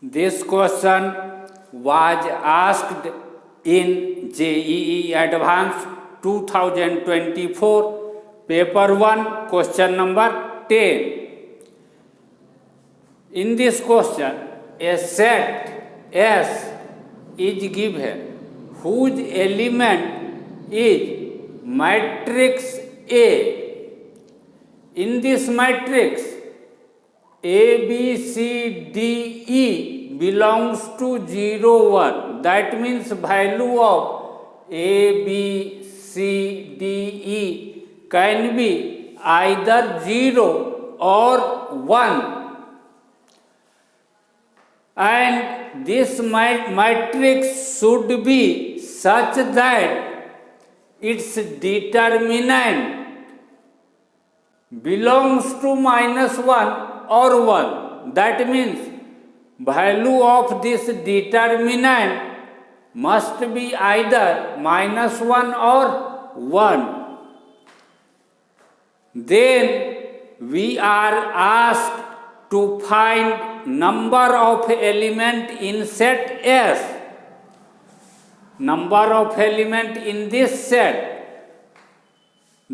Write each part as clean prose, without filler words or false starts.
This question was asked in JEE Advanced 2024, Paper 1, question number 10. In this question, a set S is given whose element is matrix A. In this matrix, A, B, C, D, E belongs to 0, 1. That means value of A, B, C, D, E can be either 0 or 1. And this matrix should be such that its determinant belongs to -1 or 1. That means value of this determinant must be either -1 or 1. Then we are asked to find number of element in set S. Number of element in this set.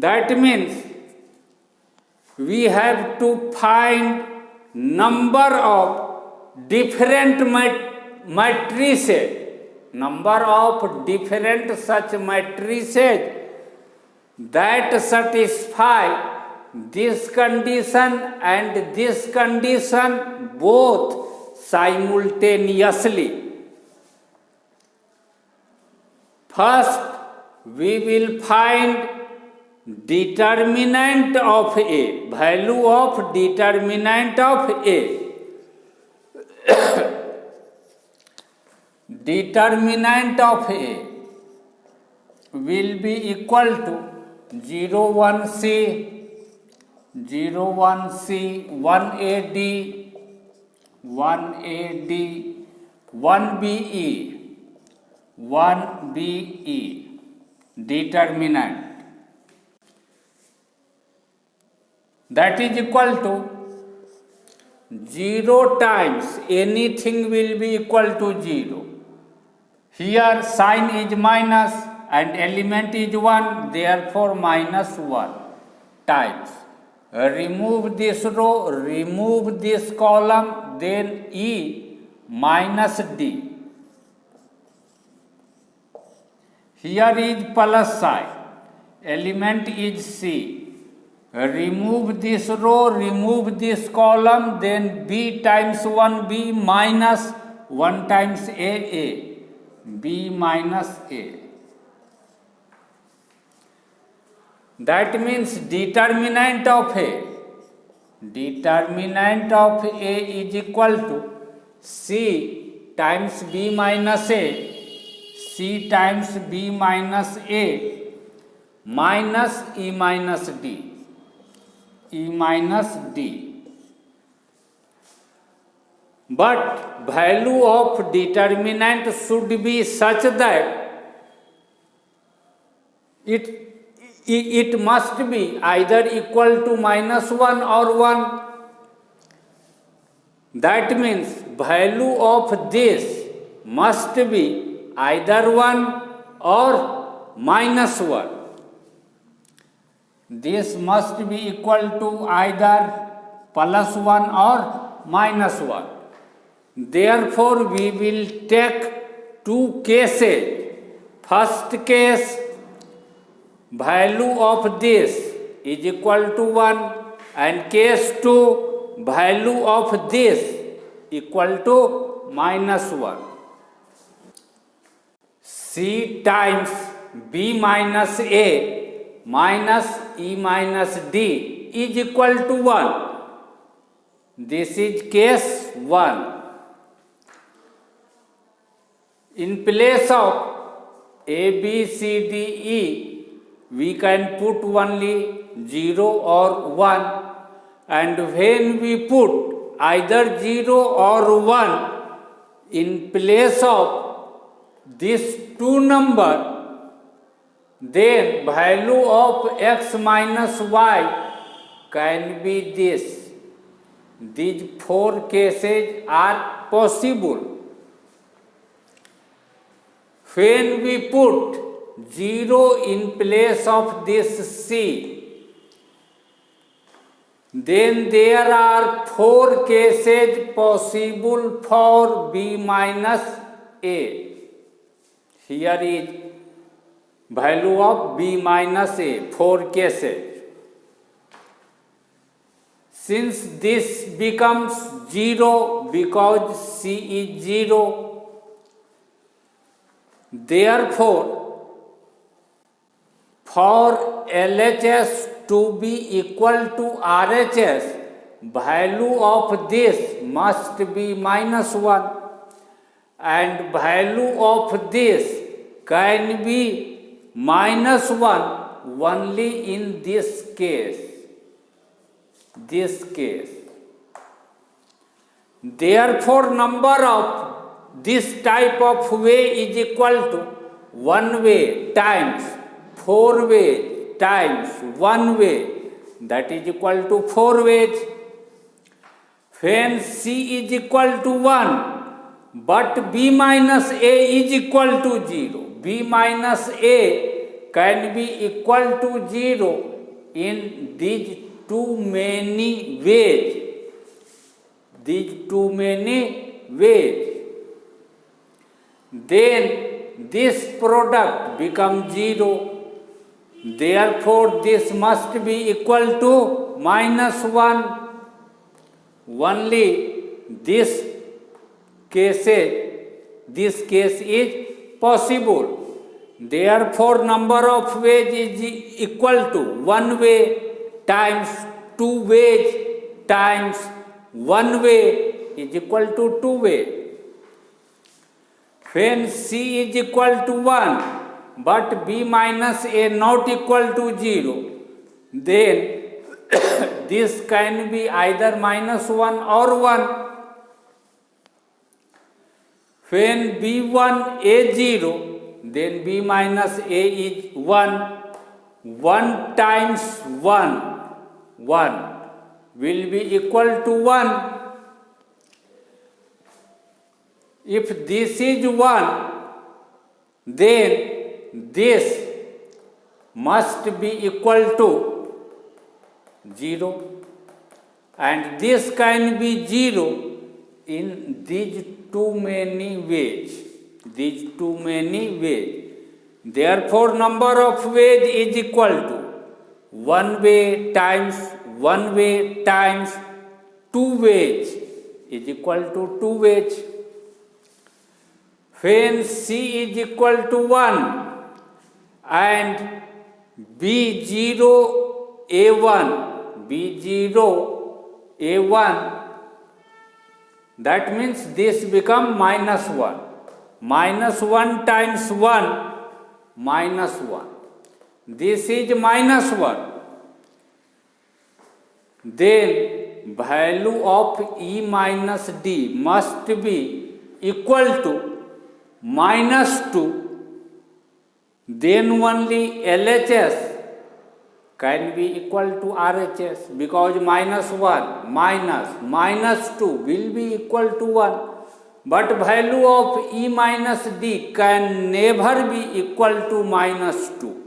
That means we have to find number of different matrices. Number of different such matrices that satisfy this condition and this condition both simultaneously. First, we will find determinant of A, value of determinant of A. Determinant of A will be equal to 0, 1C, 0, 1C, 1AD, 1AD, 1BE, 1BE, determinant. That is equal to 0 times anything will be equal to 0. Here sign is minus and element is 1, therefore -1 times. Remove this row, remove this column, then E minus D. Here is plus sign, element is C. Remove this row, remove this column, then B times 1B minus 1 times A, B minus A. That means determinant of A. Determinant of A is equal to C times B minus A, C times B minus A minus E minus D. E minus D. But value of determinant should be such that it must be either equal to -1 or 1. That means value of this must be either 1 or -1. This must be equal to either +1 or -1. Therefore, we will take two cases. First case, value of this is equal to 1, and case 2, value of this equal to -1. C times B minus A minus E minus D is equal to 1. This is case 1. In place of A, B, C, D, E, we can put only 0 or 1, and when we put either 0 or 1 in place of these two numbers, then value of x minus y can be this. these four cases are possible. When we put 0 in place of this C, then there are 4 cases possible for B minus A. Here is value of B minus A, 4 cases. Since this becomes 0 because C is 0, therefore, for LHS to be equal to RHS, value of this must be minus 1, and value of this can be minus 1 only in this case. Therefore, number of this type of way is equal to 1 way times 4 ways times 1 way, that is equal to 4 ways. When C is equal to 1 but B minus A is equal to 0, B minus A can be equal to 0 in these too many ways. Then this product becomes 0. Therefore, this must be equal to minus 1. Only this case is possible. Therefore, number of ways is equal to 1 way times 2 ways times 1 way is equal to 2 way. When C is equal to 1 but B minus A not equal to 0, then this can be either minus 1 or 1. When B1 A 0, then B minus A is 1. 1 times 1 will be equal to 1. If this is 1, then this must be equal to 0, and this can be 0 in these too many ways. Therefore, number of ways is equal to 1 way times 1 way times 2 ways is equal to 2 ways. When C is equal to 1 and B0 A1, that means this become minus 1. Minus 1 times 1, minus 1. This is minus 1. Then value of E minus D must be equal to minus 2. Then only LHS can be equal to RHS, because minus 1 minus 2 will be equal to 1. But value of E minus D can never be equal to minus 2.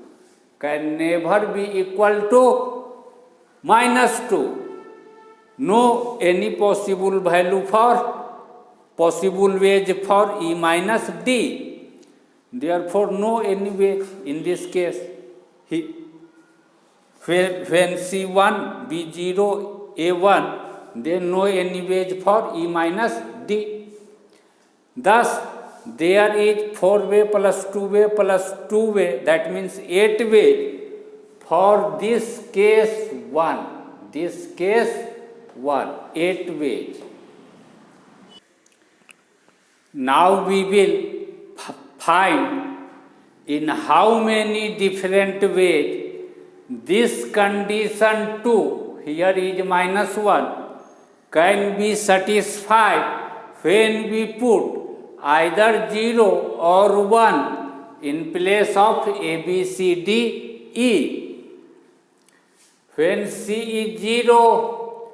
No any possible value possible ways for E minus D. Therefore, no any ways in this case. When C1, B0, A1, then no any ways for E minus D. Thus, there is 4 way plus 2 way plus 2 way, that means 8 way for this case 1. 8 ways. Now we will find in how many different ways this condition 2, here is minus 1, can be satisfied when we put either 0 or 1 in place of A, B, C, D, E. When C is 0,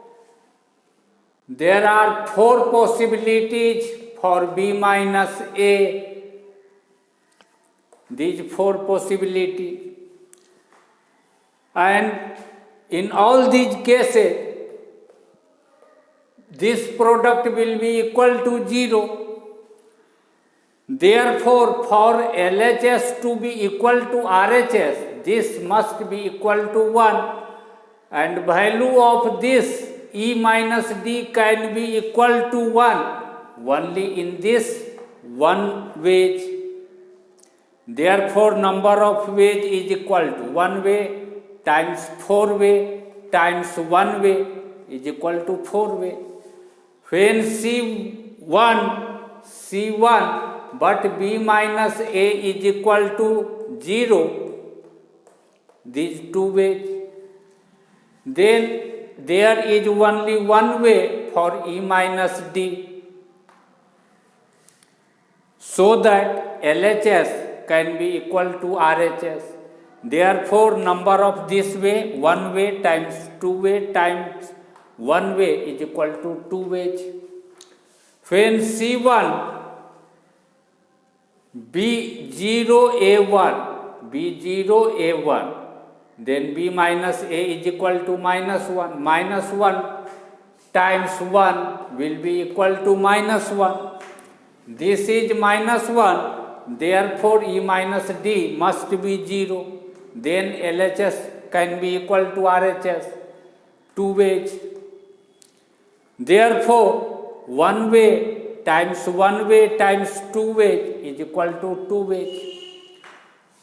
There are 4 possibilities for B minus A. These 4 possibilities. And in all these cases, this product will be equal to 0. Therefore, for LHS to be equal to RHS, this must be equal to 1, and value of this E minus D can be equal to 1 only in this one way. Therefore, number of ways is equal to 1 way times 4 way times 1 way is equal to 4 way. When C1 but B minus A is equal to 0, these 2 ways, then there is only 1 way for E minus D, so that LHS can be equal to RHS. Therefore, number of this way, 1 way times 2 way times 1 way is equal to 2 ways. When C1 B0A1, then B minus A is equal to minus 1. Minus 1 times 1 will be equal to minus 1. This is minus 1. Therefore, E minus D must be 0. Then LHS can be equal to RHS. 2 ways. Therefore, 1 way times 1 way times 2 ways is equal to 2 ways.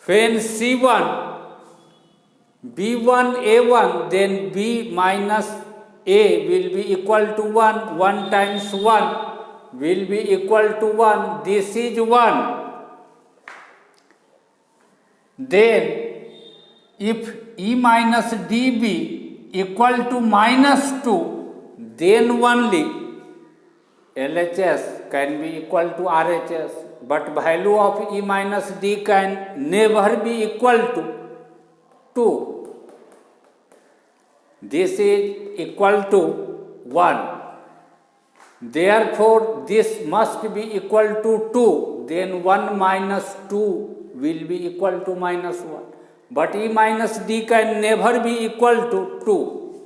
When C1 B1A1, then B minus A will be equal to 1. 1 times 1 will be equal to 1. This is 1. Then, if E minus D be equal to minus 2, then only LHS can be equal to RHS. But value of E minus D can never be equal to 2. This is equal to 1. Therefore, this must be equal to 2. Then 1 minus 2 will be equal to minus 1. But E minus D can never be equal to 2.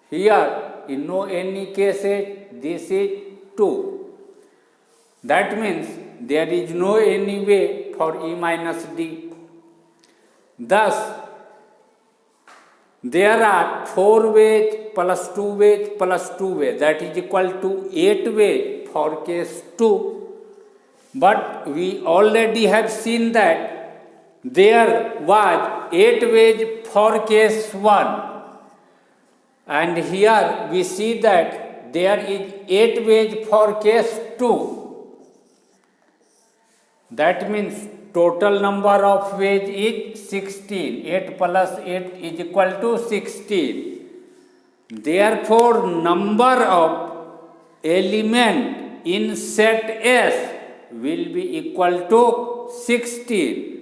Here, in no any cases, this is 2. That means there is no any way for E minus D. Thus, there are 4 ways plus 2 ways plus 2 ways, that is equal to 8 ways for case 2. But we already have seen that there was 8 ways for case 1. And here we see that there is 8 ways for case 2. That means total number of ways is 16. 8 plus 8 is equal to 16. Therefore, number of element in set S will be equal to 16.